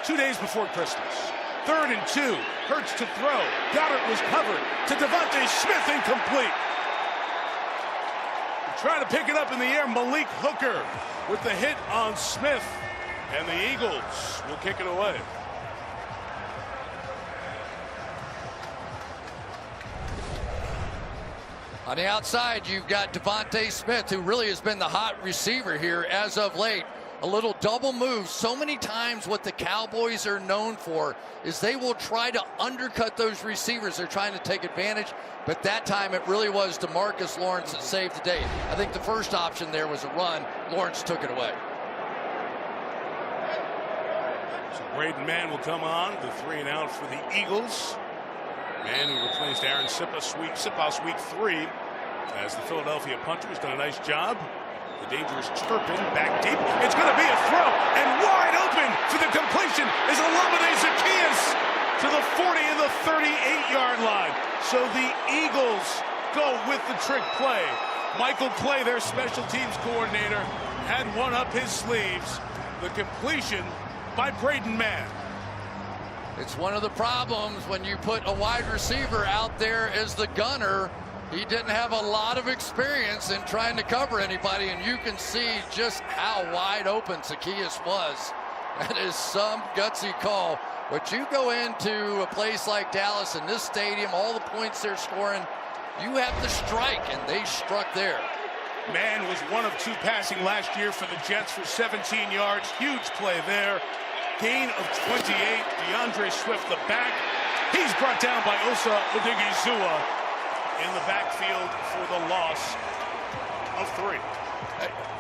2 days before Christmas. 3rd and 2. Hurts to throw. Goddard was covered. To Devontae Smith, incomplete. Trying to pick it up in the air. Malik Hooker with the hit on Smith. And the Eagles will kick it away. On the outside, you've got Devontae Smith, who really has been the hot receiver here as of late. A little double move. So many times what the Cowboys are known for is they will try to undercut those receivers. They're trying to take advantage, but that time it really was DeMarcus Lawrence that saved the day. I think the first option there was a run. Lawrence took it away. So Braden Mann will come on, the 3 and out for the Eagles. Mann, who replaced Aaron Sipos week 3 as the Philadelphia punter, has done a nice job. The dangerous Turpin back deep. It's going to be a throw, and wide open for the completion is Olamide Zaccheaus to the 40 and the 38-yard line. So the Eagles go with the trick play. Michael Clay, their special teams coordinator, had one up his sleeves. The completion by Braden Mann. It's one of the problems when you put a wide receiver out there as the gunner. He didn't have a lot of experience in trying to cover anybody, and you can see just how wide open Zaccheaus was. That is some gutsy call. But you go into a place like Dallas in this stadium, all the points they're scoring, you have to strike, and they struck there. Mann was 1 of 2 passing last year for the Jets for 17 yards. Huge play there. Gain of 28. DeAndre Swift, the back. He's brought down by Osa Odigizua in the backfield for the loss of 3.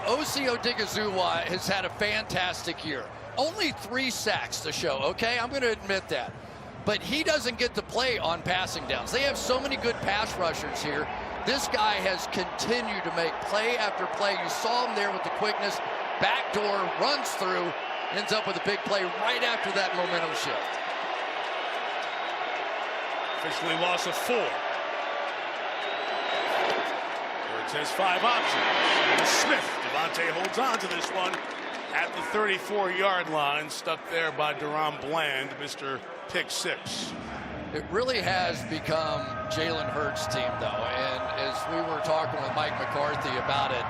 Osi Odigizua has had a fantastic year. Only 3 sacks to show, okay? I'm going to admit that. But he doesn't get to play on passing downs. They have so many good pass rushers here. This guy has continued to make play after play. You saw him there with the quickness. Backdoor, runs through, ends up with a big play right after that momentum shift. Officially loss of 4. Has 5 options. Smith, Devontae holds on to this one at the 34-yard line, stuck there by Deron Bland, Mr. Pick 6. It really has become Jalen Hurts' team, though, and as we were talking with Mike McCarthy about it,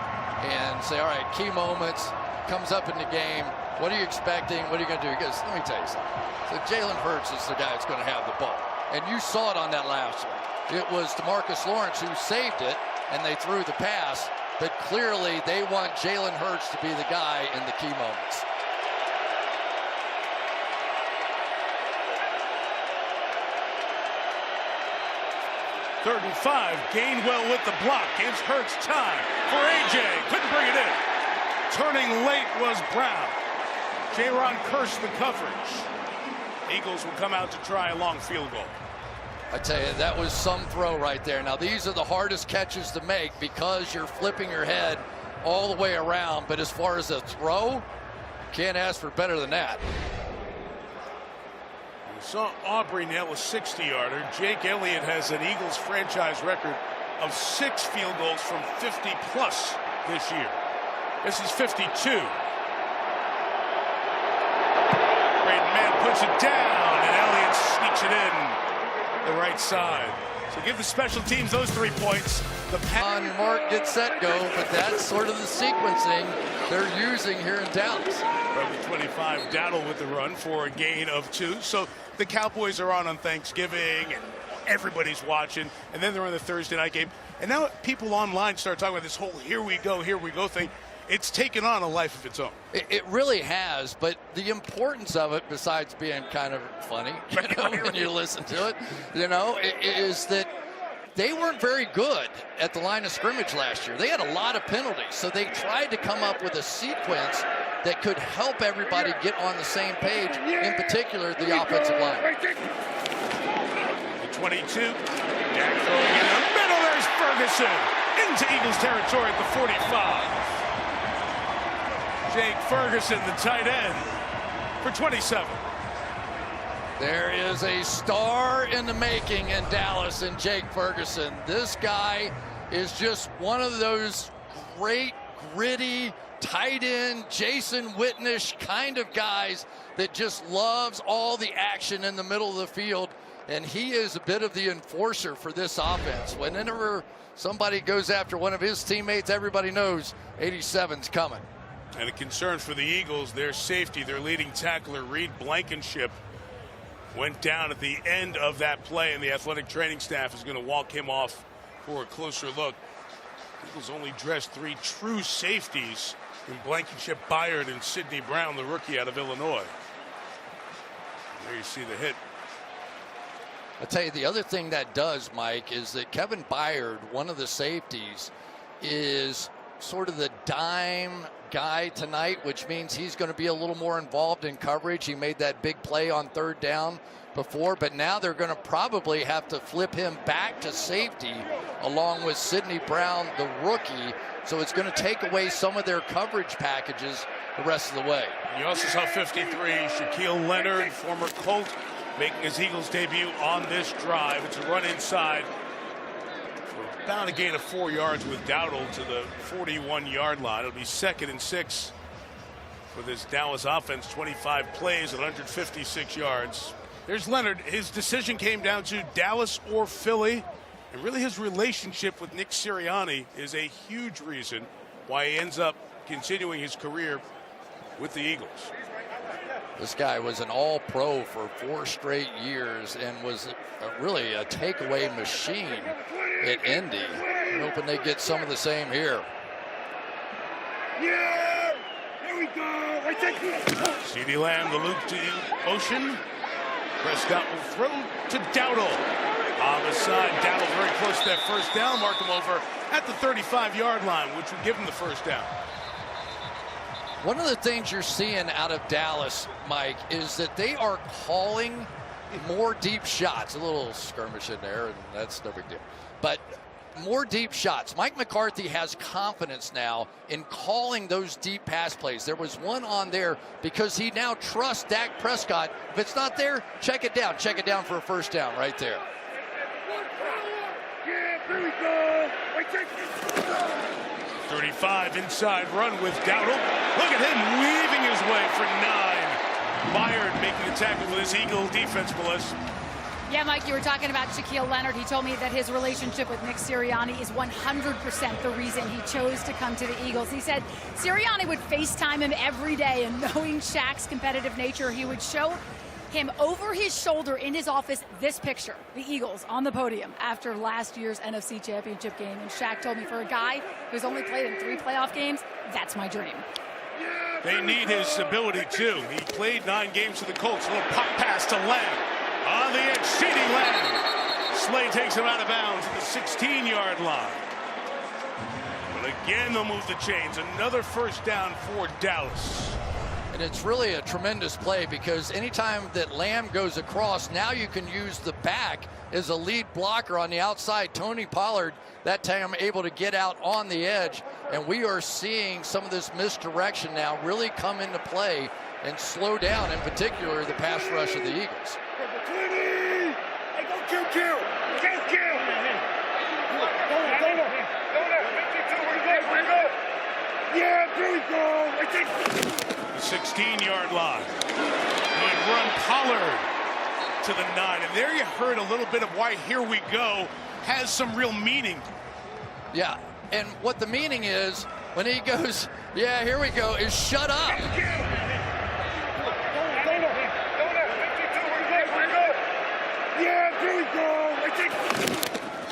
and say, all right, key moments, comes up in the game, what are you expecting, what are you going to do? He goes, let me tell you something. So Jalen Hurts is the guy that's going to have the ball, and you saw it on that last one. It was DeMarcus Lawrence who saved it, and they threw the pass, but clearly they want Jalen Hurts to be the guy in the key moments. Third and 5, Gainwell with the block, gives Hurts time for A.J., couldn't bring it in. Turning late was Brown. J-Ron Kearse the coverage. Eagles will come out to try a long field goal. I tell you, that was some throw right there. Now, these are the hardest catches to make because you're flipping your head all the way around. But as far as a throw, can't ask for better than that. We saw Aubrey nail a 60-yarder. Jake Elliott has an Eagles franchise record of 6 field goals from 50-plus this year. This is 52. Braden Mann puts it down, and Elliott sneaks it in the right side. So give the special teams those 3 points. On mark, get set, go, but that's sort of the sequencing they're using here in Dallas. From the 25, Dowdle with the run for a gain of 2. So the Cowboys are on Thanksgiving, and everybody's watching, and then they're on the Thursday night game. And now people online start talking about this whole here we go thing. It's taken on a life of its own. It really has, but the importance of it, besides being kind of funny, when you listen to it, is that they weren't very good at the line of scrimmage last year. They had a lot of penalties, so they tried to come up with a sequence that could help everybody get on the same page, in particular the offensive line. The 22, Jack throwing in the middle, there's Ferguson into Eagles territory at the 45. Jake Ferguson, the tight end, for 27. There is a star in the making in Dallas in Jake Ferguson. This guy is just one of those great, gritty, tight end, Jason Witnish kind of guys that just loves all the action in the middle of the field. And he is a bit of the enforcer for this offense. Whenever somebody goes after one of his teammates, everybody knows 87's coming. And a concern for the Eagles, their safety, their leading tackler, Reed Blankenship, went down at the end of that play, and the athletic training staff is going to walk him off for a closer look. The Eagles only dressed 3 true safeties in Blankenship, Byard, and Sidney Brown, the rookie out of Illinois. There you see the hit. I'll tell you, the other thing that does, Mike, is that Kevin Byard, one of the safeties, is sort of the dime guy tonight, which means he's going to be a little more involved in coverage. He made that big play on 3rd down before, but now they're going to probably have to flip him back to safety along with Sidney Brown, the rookie. So it's going to take away some of their coverage packages the rest of the way. You also saw 53, Shaquille Leonard, former Colt, making his Eagles debut on this drive. It's a run inside for about a gain of 4 yards with Dowdle to the 41-yard line. It'll be 2nd and 6 for this Dallas offense. 25 plays at 156 yards. There's Leonard. His decision came down to Dallas or Philly. And really his relationship with Nick Sirianni is a huge reason why he ends up continuing his career with the Eagles. This guy was an all-pro for 4 straight years and was really a takeaway machine at Indy. I'm hoping they get some of the same here. Yeah! Here we go! CeeDee Lamb, the loop to Ocean. Prescott will throw to Dowdle. On the side, Dowdle very close to that first down. Mark him over at the 35-yard line, which would give him the first down. One of the things you're seeing out of Dallas, Mike, is that they are calling more deep shots. A little skirmish in there, and that's no big deal. But more deep shots. Mike McCarthy has confidence now in calling those deep pass plays. There was one on there because he now trusts Dak Prescott. If it's not there, check it down. Check it down for a first down right there. Yeah, here we go! 35 inside run with Dowdle. Look at him weaving his way for 9. Byard making the tackle with his Eagle defense, Melissa. Yeah, Mike, you were talking about Shaquille Leonard. He told me that his relationship with Nick Sirianni is 100% the reason he chose to come to the Eagles. He said Sirianni would FaceTime him every day, and knowing Shaq's competitive nature, he would show him over his shoulder in his office this picture, the Eagles on the podium after last year's NFC Championship game. And Shaq told me, for a guy who's only played in 3 playoff games, that's my dream. They need his ability, too. He played 9 games for the Colts. A little pop pass to Lamb. On the edge, CeeDee Lamb. Slay takes him out of bounds at the 16-yard line. But again, they'll move the chains. Another first down for Dallas. And it's really a tremendous play because anytime that Lamb goes across, now you can use the back as a lead blocker on the outside. Tony Pollard, that time able to get out on the edge. And we are seeing some of this misdirection now really come into play and slow down, in particular, the pass rush of the Eagles. 20! Hey, go kill! Go kill! Yeah, here we go! 16-yard line. Good run, Pollard to the 9. And there you heard a little bit of why "here we go" has some real meaning. Yeah, and what the meaning is when he goes, yeah, here we go, is shut up. Yeah, here we go!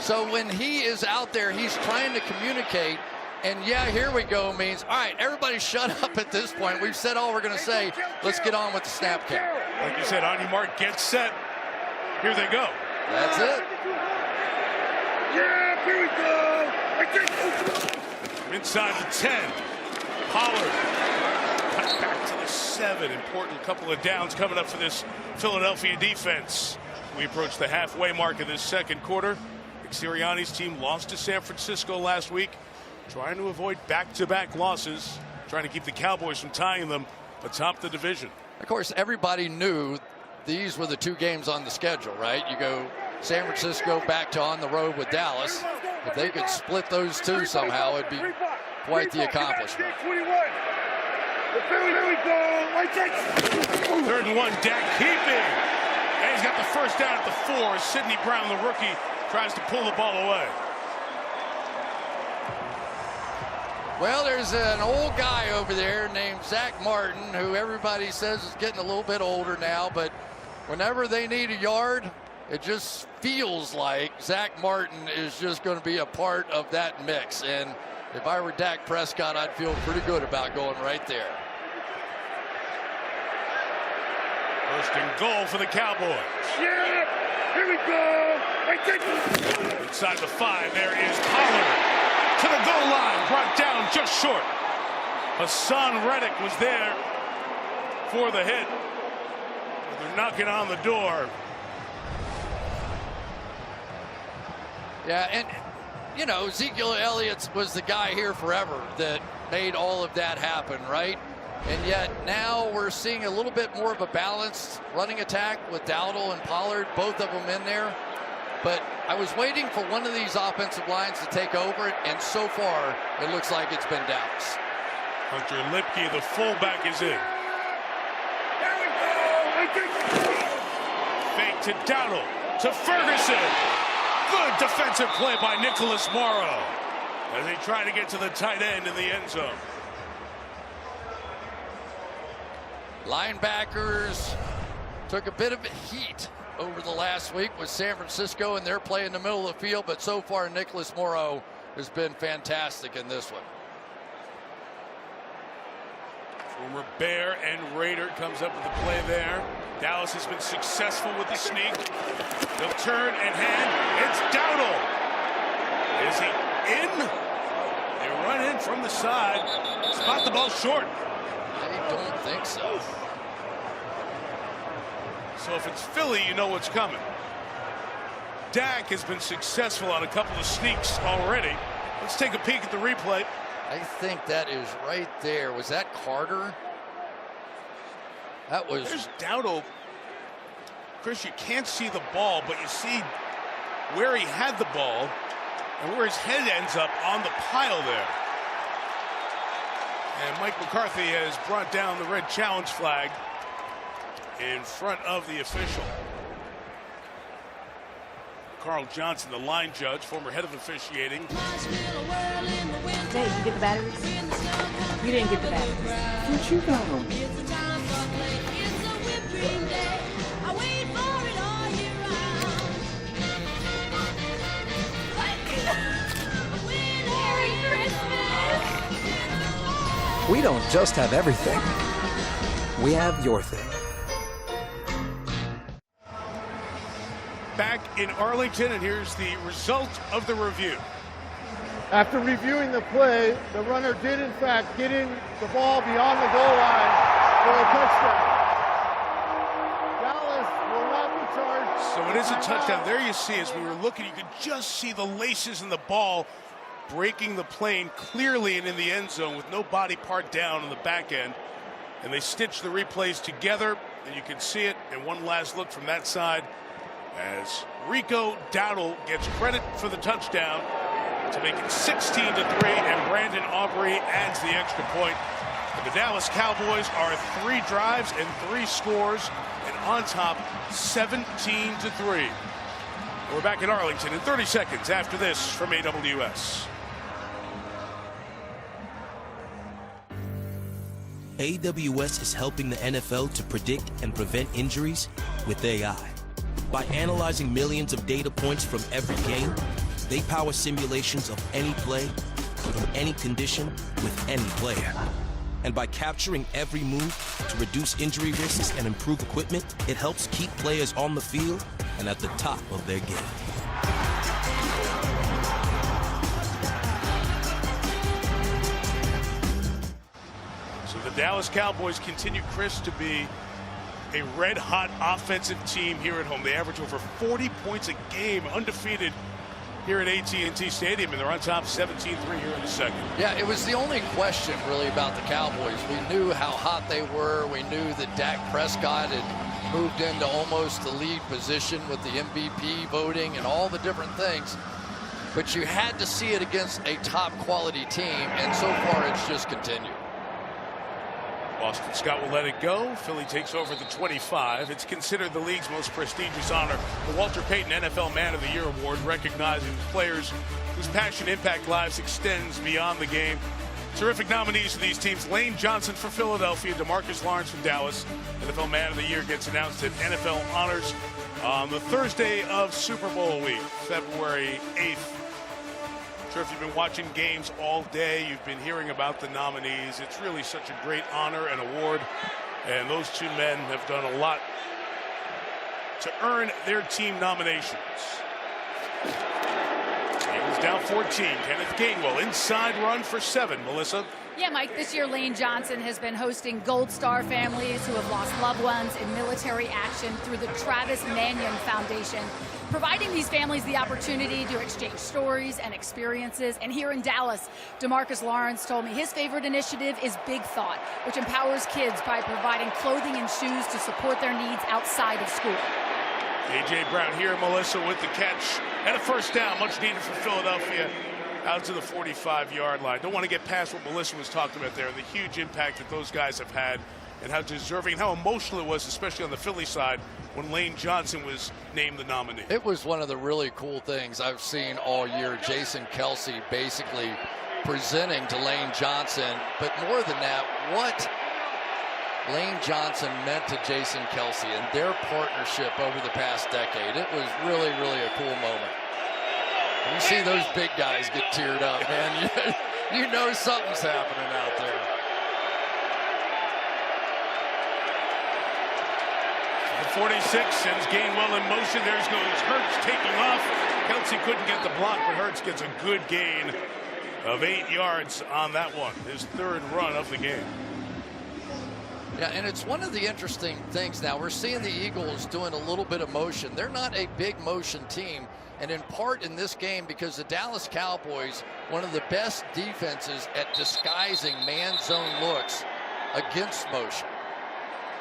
So when he is out there, he's trying to communicate. And yeah, here we go means, all right, everybody shut up at this point. We've said all we're going to say. Let's get on with the snap count. Like you said, on your mark, get set. Here they go. That's it. Yeah, here we go! Inside the 10. Pollard. Cut back to the 7. Important couple of downs coming up for this Philadelphia defense. We approach the halfway mark of this second quarter. Sirianni's team lost to San Francisco last week, trying to avoid back-to-back losses, trying to keep the Cowboys from tying them atop the division. Of course, everybody knew these were the 2 games on the schedule, right? You go San Francisco back to on the road with Dallas. If they could split those 2 somehow, it'd be quite the accomplishment. 21. The Phillies, there we go. Right there. 3rd and 1, Dak keeping. And he's got the first down at the 4. Sidney Brown, the rookie, tries to pull the ball away. Well, there's an old guy over there named Zach Martin, who everybody says is getting a little bit older now, but whenever they need a yard, it just feels like Zach Martin is just going to be a part of that mix. And if I were Dak Prescott, I'd feel pretty good about going right there. 1st and goal for the Cowboys. Yeah, here we go. Right there. Inside the 5, there is Pollard. To the goal line, brought down just short. Hassan Reddick was there for the hit. They're knocking on the door. Yeah, and, you know, Ezekiel Elliott was the guy here forever that made all of that happen, right? And yet now we're seeing a little bit more of a balanced running attack with Dowdle and Pollard, both of them in there. But I was waiting for one of these offensive lines to take over it, and so far it looks like it's been Dallas. Hunter Lipke, the fullback, is in. There we go. Fake to Dowdle, to Ferguson. Good defensive play by Nicholas Morrow as they try to get to the tight end in the end zone. Linebackers took a bit of heat over the last week with San Francisco, and they're playing in the middle of the field, but so far Nicholas Morrow has been fantastic in this one. Former Bear and Raider comes up with the play there. Dallas has been successful with the sneak. They'll turn and hand. It's Dowdle. Is he in? They run in from the side. Spot the ball short. I don't think so. So if it's Philly, you know what's coming. Dak has been successful on a couple of sneaks already. Let's take a peek at the replay. I think that is right there. Was that Carter? That was. There's Dowdle. Chris, you can't see the ball, but you see where he had the ball and where his head ends up on the pile there. And Mike McCarthy has brought down the red challenge flag in front of the official. Carl Johnson, the line judge, former head of officiating. Hey, you get the batteries? You didn't get the batteries. What you got on? We don't just have everything. We have your thing. Back in Arlington, and here's the result of the review. After reviewing the play, the runner did in fact get in the ball beyond the goal line for a touchdown. Dallas will not be charged. So it is a touchdown. There you see, as we were looking, you could just see the laces in the ball breaking the plane clearly and in the end zone with no body part down on the back end. And they stitched the replays together, and you can see it. And one last look from that side as Rico Dowdle gets credit for the touchdown to make it 16-3, and Brandon Aubrey adds the extra point. And the Dallas Cowboys are 3 drives and 3 scores, and on top 17-3. We're back in Arlington in 30 seconds after this from AWS. AWS is helping the NFL to predict and prevent injuries with AI. By analyzing millions of data points from every game, they power simulations of any play, from any condition, with any player. And by capturing every move to reduce injury risks and improve equipment, it helps keep players on the field and at the top of their game. So the Dallas Cowboys continue, Chris, to be a red-hot offensive team here at home. They average over 40 points a game, undefeated here at AT&T Stadium, and they're on top 17-3 here in the second. Yeah, it was the only question really about the Cowboys. We knew how hot they were. We knew that Dak Prescott had moved into almost the lead position with the MVP voting and all the different things. but you had to see it against a top quality team, and so far it's just continued. Boston Scott will let it go. Philly takes over the 25. It's considered the league's most prestigious honor. The Walter Payton NFL Man of the Year Award recognizing players whose passion impact lives extends beyond the game. Terrific nominees for these teams: Lane Johnson for Philadelphia, DeMarcus Lawrence from Dallas. NFL Man of the Year gets announced at NFL Honors on the Thursday of Super Bowl week, February 8th. I'm sure if you've been watching games all day, you've been hearing about the nominees. It's really such a great honor and award, and those two men have done a lot to earn their team nominations. Eagles down 14. Kenneth Gainwell inside run for 7. Melissa? Yeah, Mike, this year Lane Johnson has been hosting Gold Star families who have lost loved ones in military action through the Travis Manion Foundation, providing these families the opportunity to exchange stories and experiences. And here in Dallas, DeMarcus Lawrence told me his favorite initiative is Big Thought, which empowers kids by providing clothing and shoes to support their needs outside of school. A.J. Brown here, Melissa, with the catch and a first down, much needed for Philadelphia, out to the 45-yard line. Don't want to get past what Melissa was talking about there, the huge impact that those guys have had and how deserving and how emotional it was, especially on the Philly side, when Lane Johnson was named the nominee. It was one of the really cool things I've seen all year. Jason Kelce basically presenting to Lane Johnson, but more than that, what Lane Johnson meant to Jason Kelce and their partnership over the past decade. It was really, really a cool moment. You see those big guys get teared up, man. You know something's happening out there. The 46 sends Gainwell in motion. There goes Hurts taking off. Kelce couldn't get the block, but Hurts gets a good gain of 8 yards on that one. His third run of the game. Yeah, and it's one of the interesting things now. We're seeing the Eagles doing a little bit of motion. They're not a big motion team, and in part in this game because the Dallas Cowboys, one of the best defenses at disguising man zone looks against motion.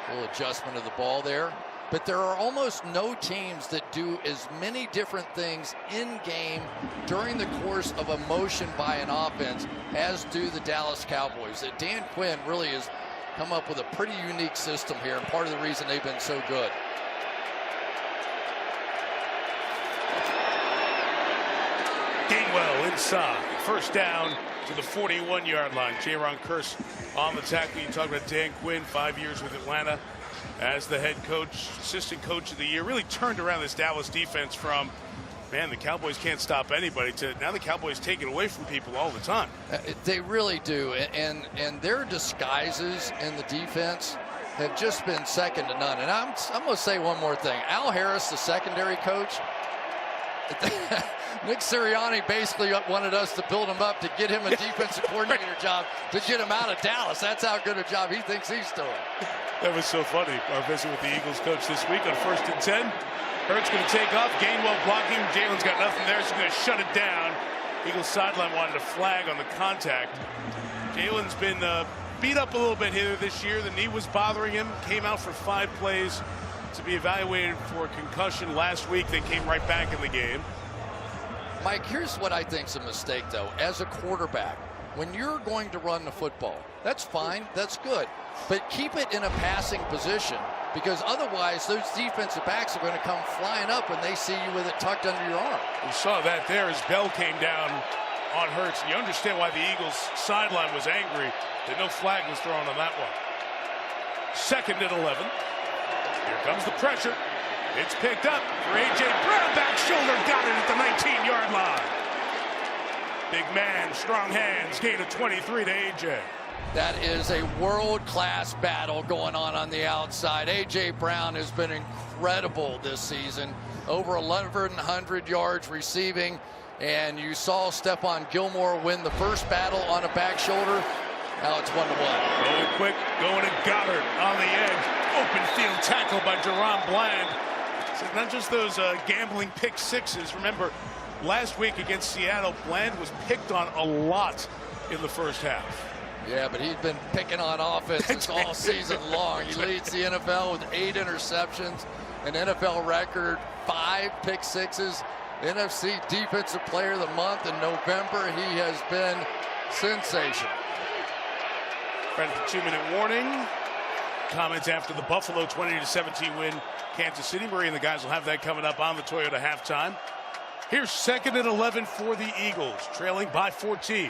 A little adjustment of the ball there. But there are almost no teams that do as many different things in game during the course of a motion by an offense as do the Dallas Cowboys. That Dan Quinn really has come up with a pretty unique system here, and part of the reason they've been so good. Gainwell inside. First down to the 41-yard line. Jaron Kearse on the tackle. You talk about Dan Quinn, 5 years with Atlanta as the head coach, assistant coach of the year. Really turned around this Dallas defense from, man, the Cowboys can't stop anybody, to now the Cowboys take it away from people all the time. They really do, and their disguises in the defense have just been second to none. And I'm going to say one more thing. Al Harris, the secondary coach, Nick Sirianni basically wanted us to build him up to get him a defensive coordinator job to get him out of Dallas. That's how good a job he thinks he's doing. That was so funny. Our visit with the Eagles coach this week on 1st and 10. Hurts going to take off. Gainwell blocking. Jalen's got nothing there, so he's going to shut it down. Eagles sideline wanted a flag on the contact. Jalen's been beat up a little bit here this year. The knee was bothering him. Came out for 5 plays to be evaluated for a concussion last week. They came right back in the game. Mike, here's what I think's a mistake, though. As a quarterback, when you're going to run the football, that's fine, that's good. But keep it in a passing position, because otherwise those defensive backs are going to come flying up when they see you with it tucked under your arm. We saw that there as Bell came down on Hurts. And you understand why the Eagles sideline was angry that no flag was thrown on that one. 2nd and 11. Here comes the pressure. It's picked up for A.J. Brown. Back shoulder, got it at the 19-yard line. Big man, strong hands, gain of 23 to A.J. That is a world-class battle going on the outside. A.J. Brown has been incredible this season. Over 1,100 yards receiving. And you saw Stephon Gilmore win the first battle on a back shoulder. Now it's 1-1. Going quick, going to Goddard on the edge. Open field tackle by Jerron Bland. So not just those gambling pick sixes. Remember, last week against Seattle, Bland was picked on a lot in the first half. Yeah, but he's been picking on offenses all season long. He leads the NFL with 8 interceptions, an NFL record, 5 pick sixes. NFC Defensive Player of the Month in November. He has been sensational. Ready for 2-minute warning. Comments after the Buffalo 20-17 win, Kansas City. Murray and the guys will have that coming up on the Toyota halftime. Here's 2nd and 11 for the Eagles, trailing by 14.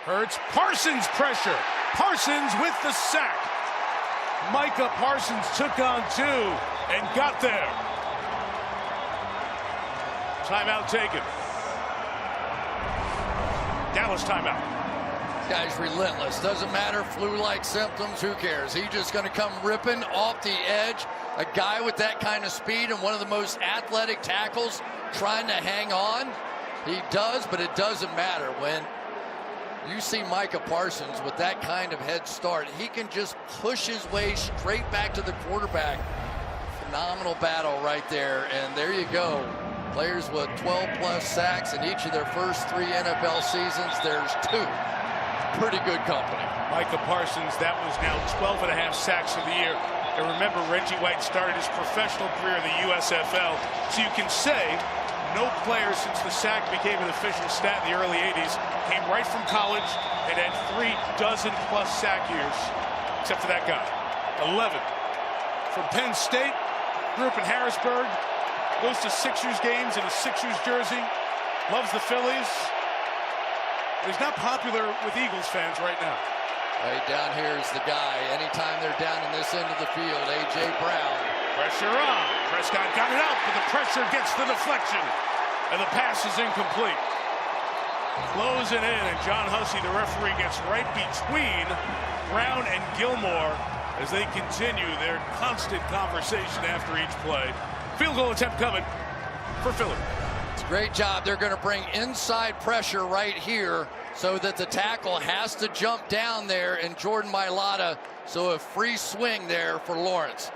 Hurts, Parsons pressure. Parsons with the sack. Micah Parsons took on 2 and got there. Timeout taken. Dallas timeout. Guy's relentless. Doesn't matter, flu-like symptoms, who cares? He's just going to come ripping off the edge. A guy with that kind of speed and one of the most athletic tackles trying to hang on. He does, but it doesn't matter. When you see Micah Parsons with that kind of head start, he can just push his way straight back to the quarterback. Phenomenal battle right there, and there you go. Players with 12-plus sacks in each of their first 3 NFL seasons. There's 2. Pretty good company. Micah Parsons, that was now 12.5 sacks of the year. And remember, Reggie White started his professional career in the USFL. So you can say no player since the sack became an official stat in the early 80s came right from college and had 3 dozen-plus sack years, except for that guy. 11 from Penn State, grew up in Harrisburg, goes to Sixers games in a Sixers jersey, loves the Phillies. He's not popular with Eagles fans right now. Right down here is the guy. Anytime they're down in this end of the field, A.J. Brown. Pressure on. Prescott got it out, but the pressure gets the deflection. And the pass is incomplete. Closing in, and John Hussey, the referee, gets right between Brown and Gilmore as they continue their constant conversation after each play. Field goal attempt coming for Philly. It's a great job. They're going to bring inside pressure right here so that the tackle has to jump down there and Jordan Mailata. So a free swing there for Lawrence.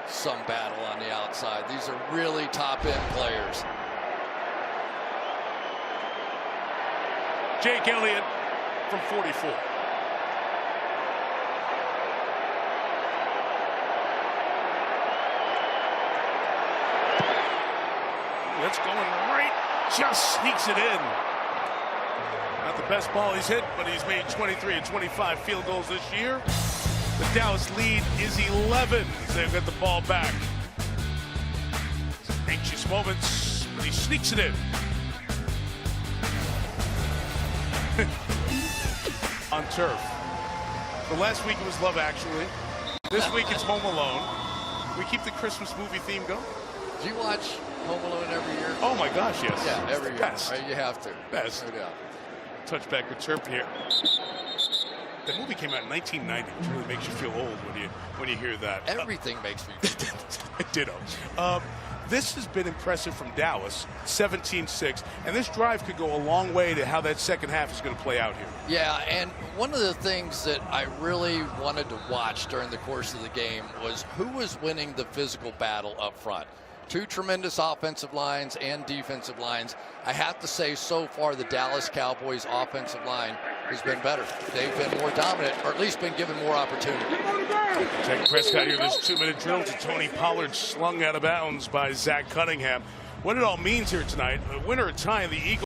Some battle on the outside. These are really top-end players. Jake Elliott from 44. That's going right, just sneaks it in. Not the best ball he's hit, but he's made 23 and 25 field goals this year. The Dallas lead is 11 as they've got the ball back. Anxious moments, but he sneaks it in. On turf. For last week it was Love Actually. This week it's Home Alone. We keep the Christmas movie theme going. Do you watch Home Alone every year? Oh my gosh, yes. Yeah, every year. Best. Right, you have to. Best. No doubt. Touchback with Turpin here. That movie came out in 1990, which really makes you feel old when you hear that. Everything makes me feel Ditto. This has been impressive from Dallas, 17-6, and this drive could go a long way to how that second half is going to play out here. Yeah, and one of the things that I really wanted to watch during the course of the game was who was winning the physical battle up front. 2 tremendous offensive lines and defensive lines. I have to say, so far, the Dallas Cowboys offensive line has been better. They've been more dominant, or at least been given more opportunity. Jake Prescott here, this 2-minute drill to Tony Pollard, slung out of bounds by Zach Cunningham. What it all means here tonight, a winner or tie in the Eagles.